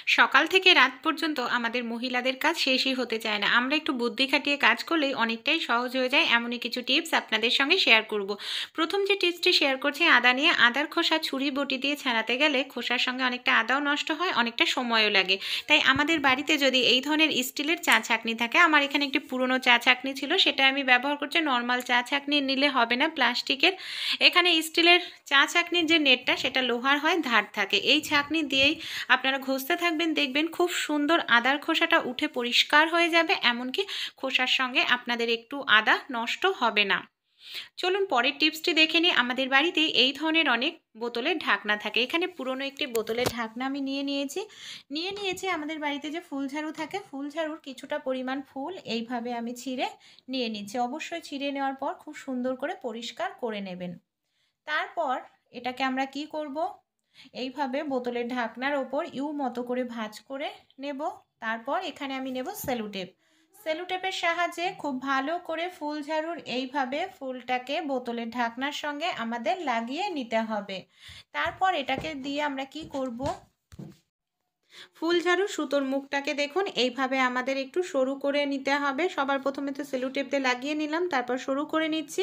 সকাল থেকে রাত পর্যন্ত আমাদের মহিলাদের কাজ শেষই হতে চায় না। আমরা একটু বুদ্ধি খাটিয়ে কাজ করলেই অনেকটাই সহজ হয়ে যায়। এমনই কিছু টিপস আপনাদের সঙ্গে শেয়ার করব। প্রথম যে টিপসটি শেয়ার করছি আদা নিয়ে। আদার খোসা ছুরি বটি দিয়ে ছাড়াতে গেলে খোসার সঙ্গে অনেকটা আদাও নষ্ট হয়, অনেকটা সময়ও লাগে। তাই আমাদের বাড়িতে যদি এই ধরনের স্টিলের চা ছাঁকনি থাকে, আমার এখানে একটি পুরনো চা ছাঁকনি ছিল, সেটা আমি ব্যবহার করছি। নর্মাল চা ছাঁকনি নিলে হবে না, প্লাস্টিকের। এখানে স্টিলের চা ছাঁকনির যে নেটটা সেটা লোহার হয়, ধার থাকে। এই ছাঁকনি দিয়েই আপনারা ঘষতে থাকবেন, দেখবেন খুব সুন্দর আদার খোসাটা উঠে পরিষ্কার হয়ে যাবে। এমনকি খোসার সঙ্গে আপনাদের একটু আদা নষ্ট হবে না। চলুন পরের টিপসটি দেখে নিই। আমাদের বাড়িতে এই ধরনের অনেক বোতলের ঢাকনা থাকে। এখানে পুরনো একটি বোতলের ঢাকনা আমি নিয়েছি আমাদের বাড়িতে যে ফুল ঝাড়ু থাকে, ফুল ঝাড়ুর কিছুটা পরিমাণ ফুল এইভাবে আমি ছিঁড়ে নিয়ে নিচ্ছি। অবশ্যই ছিঁড়ে নেওয়ার পর খুব সুন্দর করে পরিষ্কার করে নেবেন। তারপর এটাকে আমরা কি করব, এইভাবে বোতলের ঢাকনার ওপর ইউ মতো করে ভাঁজ করে নেব। তারপর এখানে আমি নেব সেলুটেপ। সেলুটেপের সাহায্যে খুব ভালো করে ফুল ঝাড়ুর এইভাবে ফুলটাকে বোতলের ঢাকনার সঙ্গে আমাদের লাগিয়ে নিতে হবে। তারপর এটাকে দিয়ে আমরা কি করব, ফুল ঝাড়ু সুতোর মুখটাকে দেখুন এইভাবে আমাদের একটু সরু করে নিতে হবে। সবার প্রথমে তো সেলো টেপ দিয়ে লাগিয়ে নিলাম, তারপর সরু করে নিচ্ছি।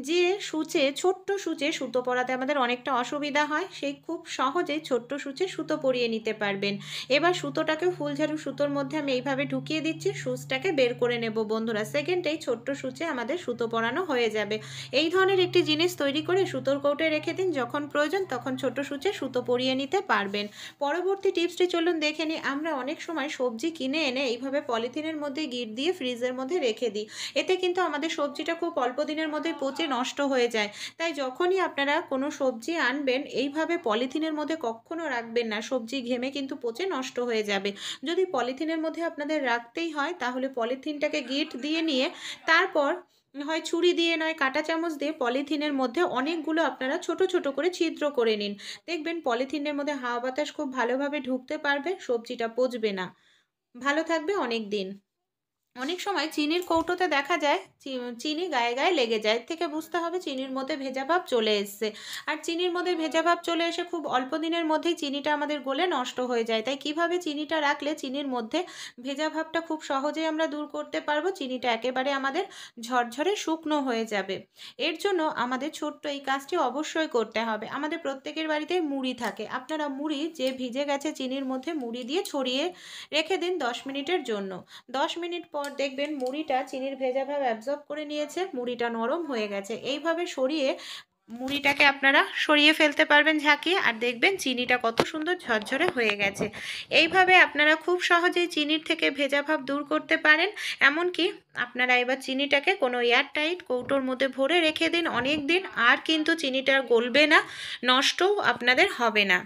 যে সূচে, ছোট্ট সূচে সুতো পরাতে আমাদের অনেকটা অসুবিধা হয়, সেই খুব সহজেই ছোট্ট সূচে সুতো পরিয়ে নিতে পারবেন। এবার সুতোটাকে ফুল ঝাড়ু সুতোর মধ্যে আমি এইভাবে ঢুকিয়ে দিচ্ছি, সূচটাকে বের করে নেব বন্ধুরা। সেকেন্ডেই ছোট্ট সূচে আমাদের সুতো পরানো হয়ে যাবে। এই ধরনের একটি জিনিস তৈরি করে সুতোর কৌটোয় রেখে দিন, যখন প্রয়োজন তখন ছোট সূচে সুতো পরিয়ে নিতে পারবেন। পরবর্তী টিপসটি চলুন দেখে নিই। আমরা অনেক সময় সবজি কিনে এনে এইভাবে পলিথিনের মধ্যে গিট দিয়ে ফ্রিজের মধ্যে রেখে দিই। এতে কিন্তু আমাদের সবজিটা খুব অল্প দিনের মধ্যে পচে নষ্ট হয়ে যায়। তাই যখনই আপনারা কোনো সবজি আনবেন, এইভাবে পলিথিনের মধ্যে কখনো রাখবেন না। সবজি ঘেমে কিন্তু পচে নষ্ট হয়ে যাবে। যদি পলিথিনের মধ্যে আপনাদের রাখতেই হয়, তাহলে পলিথিনটাকে গিট দিয়ে নিয়ে তারপর হয় ছুরি দিয়ে নয় কাঁটা চামচ দিয়ে পলিথিনের মধ্যে অনেকগুলো আপনারা ছোট ছোট করে ছিদ্র করে নিন। দেখবেন পলিথিনের মধ্যে হাওয়া বাতাস খুব ভালোভাবে ঢুকতে পারবে, সবজিটা পচবে না, ভালো থাকবে অনেক দিন। অনেক সময় চিনির কৌটোতে দেখা যায় চিনি গায়ে গায়ে লেগে যায়। এর থেকে বুঝতে হবে চিনির মধ্যে ভেজা ভাব চলে এসছে। আর চিনির মধ্যে ভেজা ভাব চলে এসে খুব অল্প দিনের মধ্যেই চিনিটা আমাদের গলে নষ্ট হয়ে যায়। তাই কিভাবে চিনিটা রাখলে চিনির মধ্যে ভেজা ভাবটা খুব সহজেই আমরা দূর করতে পারবো, চিনিটা একেবারে আমাদের ঝরঝরে শুকনো হয়ে যাবে। এর জন্য আমাদের ছোট্ট এই কাজটি অবশ্যই করতে হবে। আমাদের প্রত্যেকের বাড়িতে মুড়ি থাকে। আপনারা মুড়ি যে ভিজে গেছে চিনির মধ্যে মুড়ি দিয়ে ছড়িয়ে রেখে দিন 10 মিনিটের জন্য। 10 মিনিট পর দেখবেন মুড়িটা চিনির ভেজা ভাব অ্যাবজর্ব করে নিয়েছে, মুড়িটা নরম হয়ে গেছে। এইভাবে মুড়িটাকে আপনারা সরিয়ে ফেলতে পারবেন ঝাঁকিয়ে, আর দেখবেন চিনিটা কত সুন্দর ঝরঝরে হয়ে গেছে। এইভাবে আপনারা খুব সহজেই চিনির থেকে ভেজা ভাব দূর করতে পারেন। এমনকি আপনারা এবার চিনিটাকে কোনো এয়ারটাইট কৌটোর মধ্যে ভরে রেখে দিন অনেক দিন, আর কিন্তু চিনিটা গলবে না, নষ্টও আপনাদের হবে না।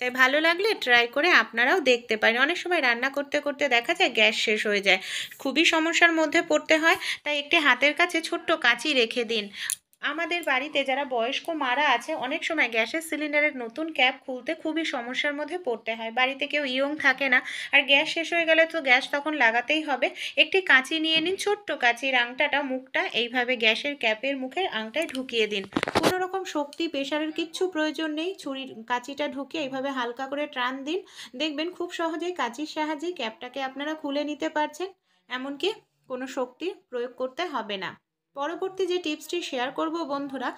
তাই ভালো লাগলে ট্রাই করে আপনারাও দেখতে পারেন। অনেক সময় রান্না করতে করতে দেখা যায় গ্যাস শেষ হয়ে যায়, খুবই সমস্যার মধ্যে পড়তে হয়। তাই একটি হাতের কাছে ছোট্ট কাঁচি রেখে দিন। আমাদের বাড়িতে যারা বয়স্ক মারা আছে, অনেক সময় গ্যাসের সিলিন্ডারের নতুন ক্যাপ খুলতে খুবই সমস্যার মধ্যে পড়তে হয়। বাড়িতে কেউ ইয়ং থাকে না, আর গ্যাস শেষ হয়ে গেলে তো গ্যাস তখন লাগাতেই হবে। একটি কাঁচি নিয়ে নিন, ছোট্ট কাঁচির আংটাটা, মুখটা এইভাবে গ্যাসের ক্যাপের মুখের আংটায় ঢুকিয়ে দিন। কোনো রকম শক্তি প্রেশারের কিচ্ছু প্রয়োজন নেই। ছুরির কাঁচিটা ঢুকিয়ে এইভাবে হালকা করে টান দিন, দেখবেন খুব সহজেই কাঁচির সাহায্যে ক্যাপটাকে আপনারা খুলে নিতে পারছেন। এমনকি কোনো শক্তি প্রয়োগ করতে হবে না। পরবর্তী যে টিপসটি শেয়ার করব বন্ধুরা,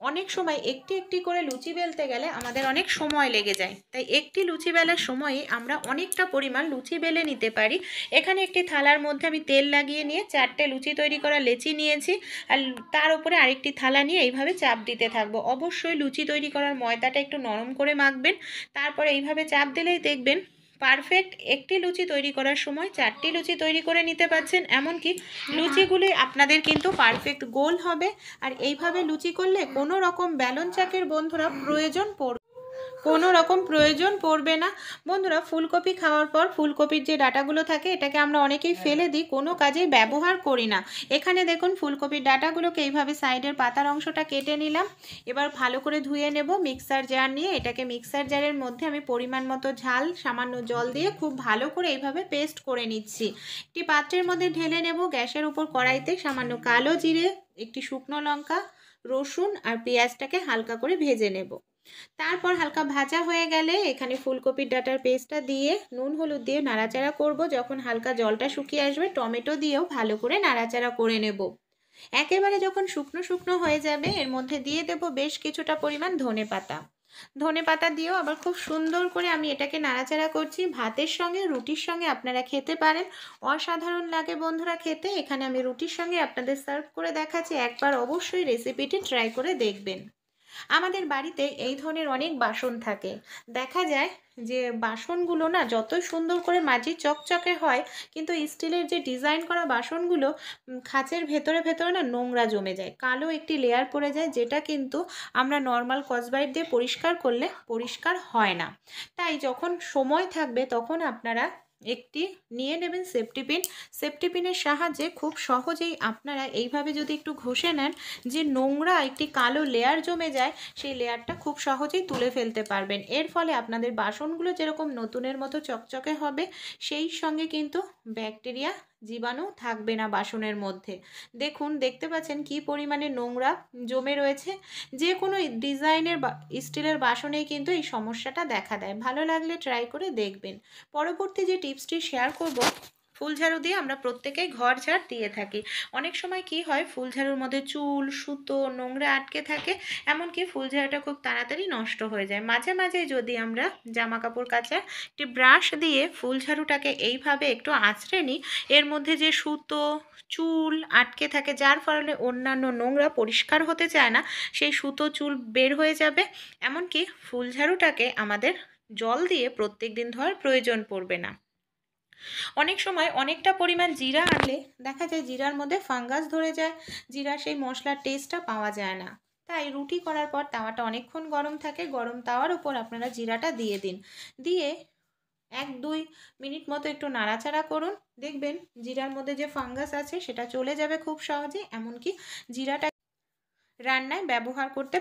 অনেক সময় একটি একটি করে লুচি বেলতে গেলে আমাদের অনেক সময় লেগে যায়। তাই একটি লুচি বেলার সময়ে আমরা অনেকটা পরিমাণ লুচি বেলে নিতে পারি। এখানে একটি থালার মধ্যে আমি তেল লাগিয়ে নিয়ে 4টে লুচি তৈরি করা লেচি নিয়েছি, আর তার উপরে আরেকটি থালা নিয়ে এইভাবে চাপ দিতে থাকবো। অবশ্যই লুচি তৈরি করার ময়দাটা একটু নরম করে মাখবেন। তারপরে এইভাবে চাপ দিলেই দেখবেন পারফেক্ট একটি লুচি তৈরি করার সময় 4টি লুচি তৈরি করে নিতে পারছেন। এমনকি লুচিগুলি আপনাদের কিন্তু পারফেক্ট গোল হবে। আর এইভাবে লুচি করলে কোনো রকম ব্যালন চাকের বন্ধুরা প্রয়োজন পড়বে না। বন্ধুরা, ফুলকপি খাওয়ার পর ফুলকপির যে ডাঁটাগুলো থাকে, এটাকে আমরা অনেকেই ফেলে দিই, কোনো কাজে ব্যবহার করি না। এখানে দেখুন ফুলকপির ডাঁটাগুলোকে এইভাবে সাইডের পাতার অংশটা কেটে নিলাম। এবার ভালো করে ধুয়ে নেব মিক্সার জার নিয়ে। এটাকে মিক্সার জারের মধ্যে আমি পরিমাণ মতো ঝাল সামান্য জল দিয়ে খুব ভালো করে এইভাবে পেস্ট করে নিচ্ছি। একটি পাত্রের মধ্যে ঢেলে নেব। গ্যাসের উপর কড়াইতে সামান্য কালো জিরে, একটি শুকনো লঙ্কা, রসুন আর পেঁয়াজটাকে হালকা করে ভেজে নেব। তারপর হালকা ভাজা হয়ে গেলে এখানে ফুলকপির ডাঁটার পেস্টটা দিয়ে নুন হলুদ দিয়ে নাড়াচাড়া করব। যখন হালকা জলটা শুকিয়ে আসবে টমেটো দিয়েও ভালো করে নাড়াচাড়া করে নেব। একেবারে যখন শুকনো শুকনো হয়ে যাবে এর মধ্যে দিয়ে দেব বেশ কিছুটা পরিমাণ ধনেপাতা। ধনেপাতা দিয়েও আবার খুব সুন্দর করে আমি এটাকে নাড়াচাড়া করছি। ভাতের সঙ্গে রুটির সঙ্গে আপনারা খেতে পারেন, অসাধারণ লাগে বন্ধুরা খেতে। এখানে আমি রুটির সঙ্গে আপনাদের সার্ভ করে দেখাচ্ছি, একবার অবশ্যই রেসিপিটি ট্রাই করে দেখবেন। আমাদের বাড়িতে এই ধরনের অনেক বাসন থাকে। দেখা যায় যে বাসনগুলো না যতই সুন্দর করে মাজি চকচকে হয়, কিন্তু স্টিলের যে ডিজাইন করা বাসনগুলো খাঁচের ভেতরে ভেতরে না নোংরা জমে যায়, কালো একটি লেয়ার পড়ে যায়, যেটা কিন্তু আমরা নর্মাল স্কচব্রাইট দিয়ে পরিষ্কার করলে পরিষ্কার হয় না। তাই যখন সময় থাকবে তখন আপনারা একটি নিয়ে নেবেন সেফটি পিন। সেফটি পিনের সাহায্যে খুব সহজেই আপনারা এইভাবে যদি একটু ঘষে নেন, যে নোংরা একটি কালো লেয়ার জমে যায় সেই লেয়ারটা খুব সহজেই তুলে ফেলতে পারবেন। এর ফলে আপনাদের বাসনগুলো যেরকম নতুনের মতো চকচকে হবে, সেই সঙ্গে কিন্তু ব্যাকটেরিয়া জীবাণু থাকবে না বাসনের মধ্যে। দেখুন, দেখতে পাচ্ছেন কি পরিমাণে নোংরা জমে রয়েছে। যে কোনো ডিজাইনের স্টিলের বাসনেই কিন্তু এই সমস্যাটা দেখা দেয়। ভালো লাগলে ট্রাই করে দেখবেন। পরবর্তী যে টিপসটি শেয়ার করব, ফুলঝাড়ু দিয়ে আমরা প্রত্যেকেই ঘর ঝাড় দিয়ে থাকি। অনেক সময় কি হয়, ফুলঝাড়ুর মধ্যে চুল, সুতো, নোংরা আটকে থাকে, এমনকি ফুলঝাড়ুটা খুব তাড়াতাড়ি নষ্ট হয়ে যায়। মাঝে মাঝে যদি আমরা জামা কাপড় কাচার একটি ব্রাশ দিয়ে ফুলঝাড়ুটাকে এইভাবে একটু আঁচড়ে নিই, এর মধ্যে যে সুতো, চুল আটকে থাকে, যার ফলে অন্যান্য নোংরা পরিষ্কার হতে চায় না, সেই সুতো চুল বের হয়ে যাবে। এমনকি ফুলঝাড়ুটাকে আমাদের জল দিয়ে প্রত্যেক দিন ধোয়ার প্রয়োজন পড়বে না। অনেক সময় অনেকটা পরিমাণ জিরা আনলে দেখা যায় জিরার মধ্যে ফাঙ্গাস ধরে যায়, জিরা সেই মশলার টেস্টটা পাওয়া যায় না। তাই রুটি করার পর তাওয়াটা অনেকক্ষণ গরম থাকে, গরম তাওয়ার উপর আপনারা জিরাটা দিয়ে দিন। দিয়ে 1-2 মিনিট মতো একটু নাড়াচাড়া করুন। দেখবেন জিরার মধ্যে যে ফাঙ্গাস আছে সেটা চলে যাবে খুব সহজে। এমনকি জিরাটা রান্নায় ব্যবহার করতে